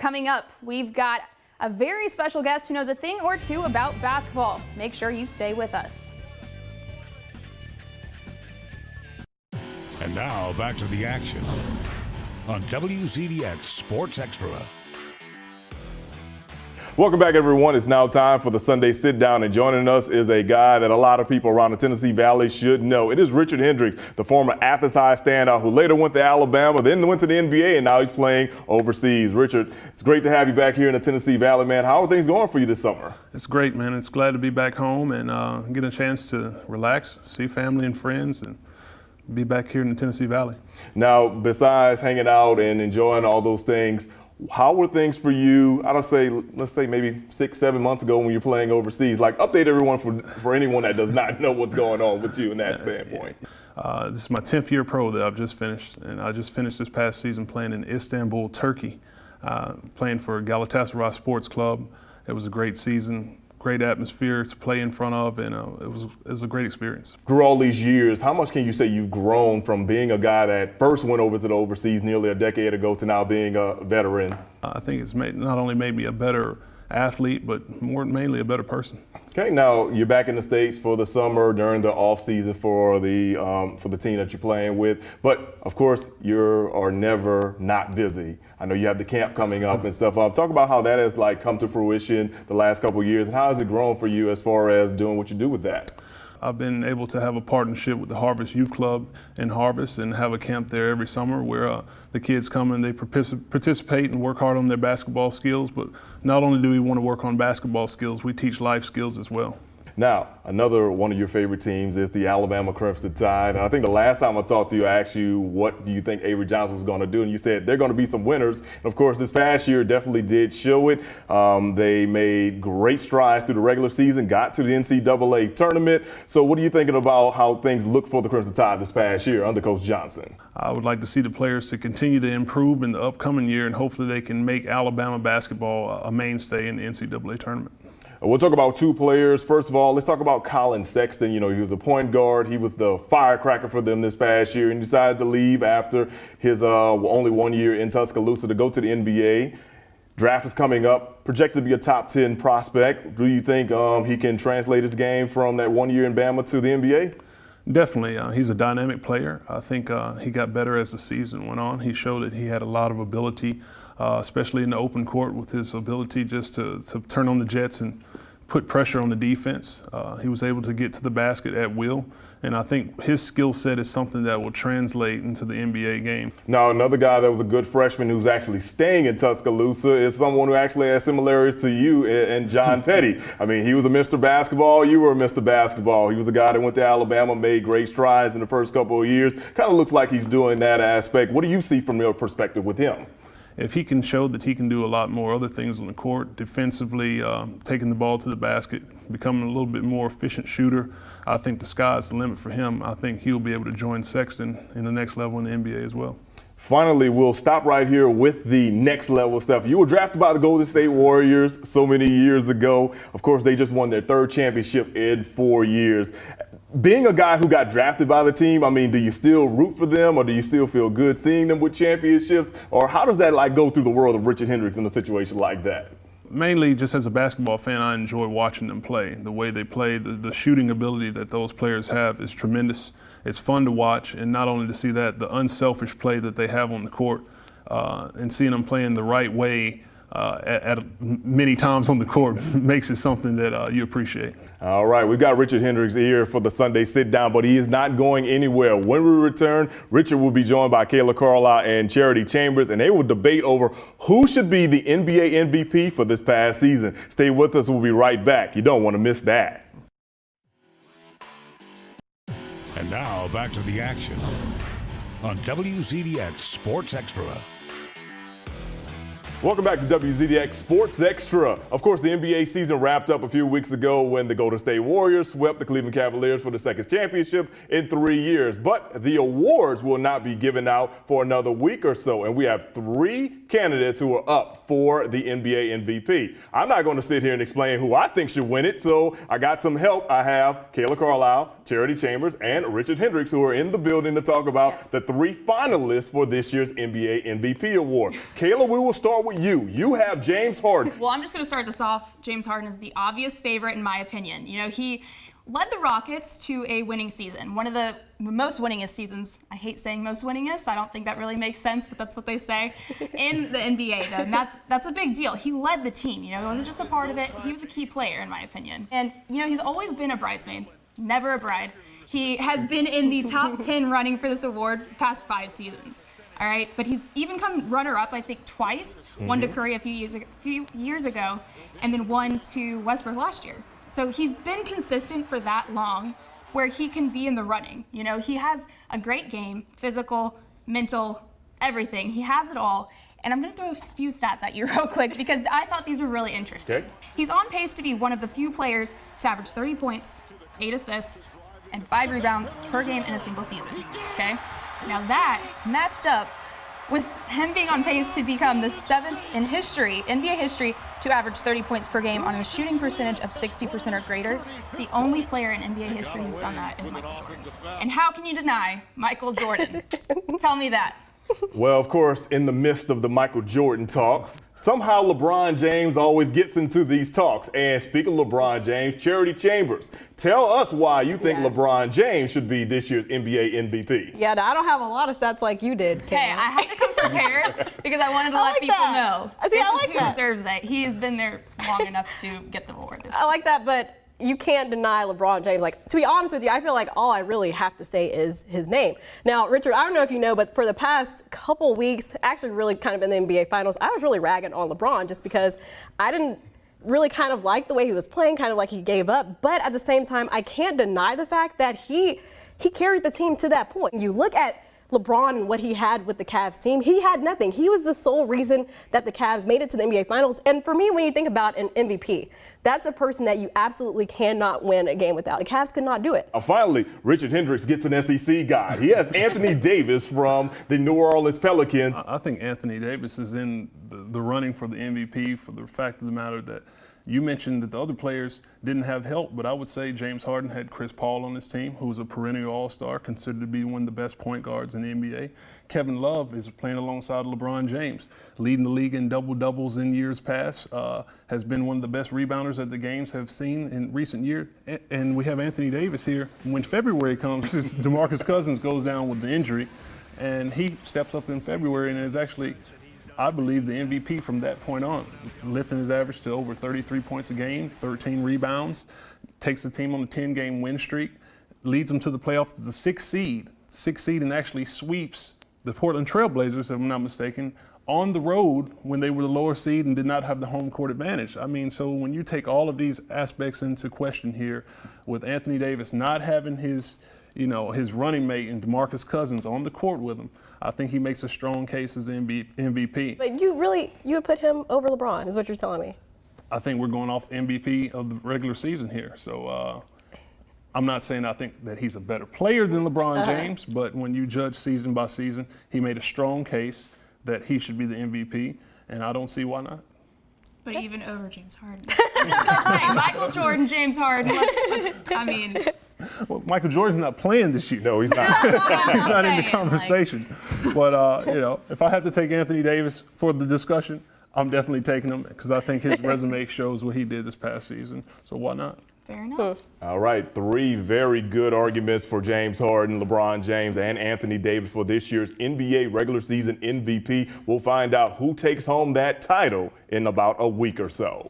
Coming up, we've got a very special guest who knows a thing or two about basketball. Make sure you stay with us. And now back to the action on WZDX Sports Extra. Welcome back, everyone. It's now time for the Sunday Sit Down, and joining us is a guy that a lot of people around the Tennessee Valley should know. It is Richard Hendrix, the former Athens High standout who later went to Alabama, then went to the NBA, and now he's playing overseas. Richard, it's great to have you back here in the Tennessee Valley, man. How are things going for you this summer? It's great, man. It's glad to be back home and get a chance to relax, see family and friends, and be back here in the Tennessee Valley. Now, besides hanging out and enjoying all those things, how were things for you, let's say maybe 6-7 months ago when you're playing overseas? Like, update everyone for anyone that does not know what's going on with you in that standpoint. This is my 10th year pro that I've just finished, and I just finished this past season playing in Istanbul, Turkey, playing for Galatasaray Sports Club. It was a great season. Great atmosphere to play in front of, and it was a great experience. Through all these years, how much can you say you've grown from being a guy that first went over to the overseas nearly a decade ago to now being a veteran? I think it's not only made me a better athlete, but mainly a better person. Okay, now you're back in the States for the summer during the off season for the team that you're playing with. But of course, you are never not busy. I know you have the camp coming up and stuff. Talk about how that has come to fruition the last couple of years, and how has it grown for you as far as doing what you do with that? I've been able to have a partnership with the Harvest Youth Club in Harvest and have a camp there every summer where the kids come and they participate and work hard on their basketball skills. But not only do we want to work on basketball skills, we teach life skills as well. Now, another one of your favorite teams is the Alabama Crimson Tide. And I think the last time I talked to you, I asked you, what do you think Avery Johnson was going to do? And you said they're going to be some winners. And of course, this past year definitely did show it. They made great strides through the regular season, got to the NCAA tournament. So what are you thinking about how things look for the Crimson Tide this past year under Coach Johnson? I would like to see the players to continue to improve in the upcoming year, and hopefully they can make Alabama basketball a mainstay in the NCAA tournament. We'll talk about two players. First of all, let's talk about Collin Sexton. You know, he was the point guard. He was the firecracker for them this past year, and decided to leave after his only 1 year in Tuscaloosa to go to the NBA. Draft is coming up, projected to be a top 10 prospect. Do you think he can translate his game from that 1 year in Bama to the NBA? Definitely. He's a dynamic player. I think he got better as the season went on. He showed that he had a lot of ability, especially in the open court with his ability just to turn on the jets and put pressure on the defense. He was able to get to the basket at will. And I think his skill set is something that will translate into the NBA game. Now, another guy that was a good freshman who's actually staying in Tuscaloosa is someone who actually has similarities to you and John Petty. I mean, he was a Mr. Basketball. You were a Mr. Basketball. He was a guy that went to Alabama, made great strides in the first couple of years. Kind of looks like he's doing that aspect. What do you see from your perspective with him? If he can show that he can do a lot more other things on the court, defensively, taking the ball to the basket, becoming a little bit more efficient shooter, I think the sky's the limit for him. I think he'll be able to join Sexton in the next level in the NBA as well. Finally, we'll stop right here with the next level stuff. You were drafted by the Golden State Warriors so many years ago. Of course, they just won their third championship in 4 years. Being a guy who got drafted by the team, I mean, do you still root for them, or do you still feel good seeing them with championships? Or how does that go through the world of Richard Hendrix in a situation like that? Mainly just as a basketball fan, I enjoy watching them play. The way they play, the shooting ability that those players have is tremendous. It's fun to watch, and not only to see that, the unselfish play that they have on the court, and seeing them playing the right way at many times on the court makes it something that you appreciate. All right, we've got Richard Hendrix here for the Sunday Sit Down, but he is not going anywhere. When we return, Richard will be joined by Kayla, Carlile, and Charity Chambers, and they will debate over who should be the NBA MVP for this past season. Stay with us. We'll be right back. You don't want to miss that. And now back to the action on WZDX Sports Extra. Welcome back to WZDX Sports Extra. Of course, the NBA season wrapped up a few weeks ago when the Golden State Warriors swept the Cleveland Cavaliers for the second championship in 3 years. But the awards will not be given out for another week or so. And we have 3 candidates who are up for the NBA MVP. I'm not going to sit here and explain who I think should win it. So I got some help. I have Kayla Carlile, Charity Chambers, and Richard Hendrix, who are in the building to talk about the 3 finalists for this year's NBA MVP award. Kayla, we will start with with you. You have James Harden. Well, I'm just going to start this off. James Harden is the obvious favorite in my opinion. You know, he led the Rockets to a winning season, one of the most winningest seasons. I hate saying most winningest. I don't think that really makes sense, but that's what they say in the NBA. Though, and that's a big deal. He led the team. You know, he wasn't just a part of it. He was a key player, in my opinion. And you know, he's always been a bridesmaid, never a bride. He has been in the top 10 running for this award the past 5 seasons. All right, but he's even come runner-up, I think, twice. One to Curry a few years ago, and then one to Westbrook last year. So he's been consistent for that long where he can be in the running. You know, he has a great game, physical, mental, everything. He has it all. And I'm going to throw a few stats at you real quick because I thought these were really interesting. Okay. He's on pace to be one of the few players to average 30 points, 8 assists, and 5 rebounds per game in a single season. Okay? Now that matched up with him being on pace to become the 7th in history, NBA history, to average 30 points per game on a shooting percentage of 60% or greater. The only player in NBA history who's done that is Michael Jordan. And how can you deny Michael Jordan? Tell me that. Well, of course, in the midst of the Michael Jordan talks, somehow LeBron James always gets into these talks. And speaking of LeBron James, Charity Chambers, tell us why you think LeBron James should be this year's NBA MVP. Yeah, I don't have a lot of stats like you did, Kayla. Hey, I had to come prepared because I wanted to let people know. I like who deserves it. He has been there long enough to get the award. I like that, but you can't deny LeBron James. Like, to be honest with you, I feel like all I really have to say is his name. Now, Richard, I don't know if you know, but for the past couple weeks, actually really kind of in the NBA Finals, I was really ragging on LeBron just because I didn't really kind of like the way he was playing, kind of like he gave up. But at the same time, I can't deny the fact that he carried the team to that point. You look at LeBron and what he had with the Cavs team, he had nothing. He was the sole reason that the Cavs made it to the NBA Finals. And for me, when you think about an MVP, that's a person that you absolutely cannot win a game without. The Cavs could not do it. Finally, Richard Hendrix gets an SEC guy. He has Anthony Davis from the New Orleans Pelicans. I think Anthony Davis is in the running for the MVP for the fact of the matter that you mentioned that the other players didn't have help, but I would say James Harden had Chris Paul on his team, who was a perennial all-star, considered to be one of the best point guards in the NBA. Kevin Love is playing alongside LeBron James, leading the league in double-doubles in years past, has been one of the best rebounders that the games have seen in recent years. And we have Anthony Davis here. When February comes, DeMarcus Cousins goes down with the injury, and he steps up in February and is actually, I believe, the MVP from that point on, lifting his average to over 33 points a game, 13 rebounds, takes the team on a 10-game win streak, leads them to the playoff to the 6th seed, and actually sweeps the Portland Trail Blazers, if I'm not mistaken, on the road when they were the lower seed and did not have the home court advantage. I mean, so when you take all of these aspects into question here, with Anthony Davis not having his running mate and DeMarcus Cousins on the court with him, I think he makes a strong case as MVP. But you would put him over LeBron, is what you're telling me. I think we're going off MVP of the regular season here. So I'm not saying I think that he's a better player than LeBron James, but when you judge season by season, he made a strong case that he should be the MVP, and I don't see why not. But even over James Harden. I'm just gonna say, Michael Jordan, James Harden. I mean. Well, Michael Jordan's not playing this year. No, he's not. He's not in the conversation. But, if I have to take Anthony Davis for the discussion, I'm definitely taking him because I think his resume shows what he did this past season. So why not? Fair enough. All right, 3 very good arguments for James Harden, LeBron James, and Anthony Davis for this year's NBA regular season MVP. We'll find out who takes home that title in about a week or so.